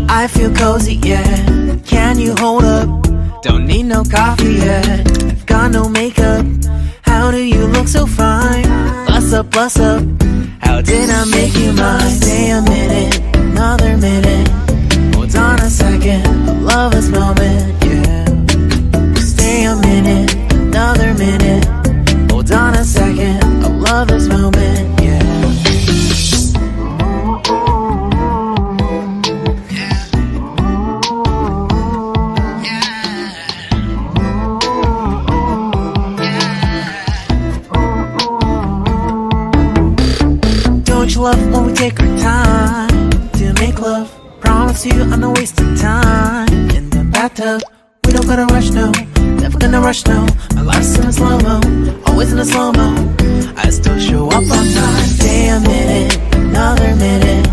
I feel cozy, yeah. Can you hold up? Don't need no coffee yet. I've got no makeup. How do you look so fine? Bust up, how did I make you mine? Stay a minute, another minute. Hold on a second, I love this moment, yeah. Stay a minute, another minute. Hold on a second, I love this moment, yeah. Love when we take our time to make love. Promise you I'm not wasting time in the bathtub. We don't gotta rush, no. Never gonna rush, no. My life's in a slow-mo, always in a slow-mo. I still show up on time. Stay a minute, another minute.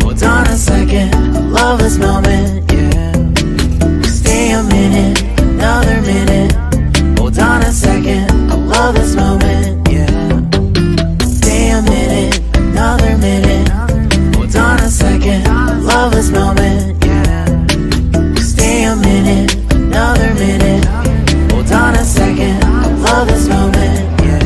Hold on a second, I love this moment, yeah. Stay a minute, another minute. Hold on a second, I love this moment, yeah. Stay a minute, another minute. Hold on a second, I love this moment, yeah. Stay a minute, another minute. Hold on a second, I love this moment, yeah.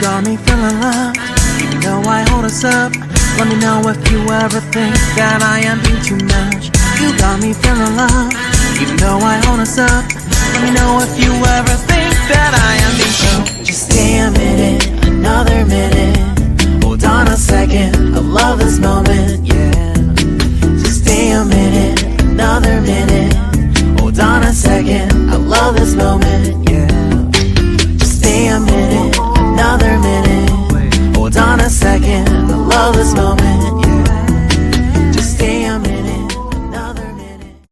Got me feeling loved, even though I hold us up. Let me know if you ever think that I am being too much. You got me feeling loved, even though I hold us up. Let me know if you ever think that I am being too. Just stay a minute, another minute. Hold on a second, I love this moment, yeah.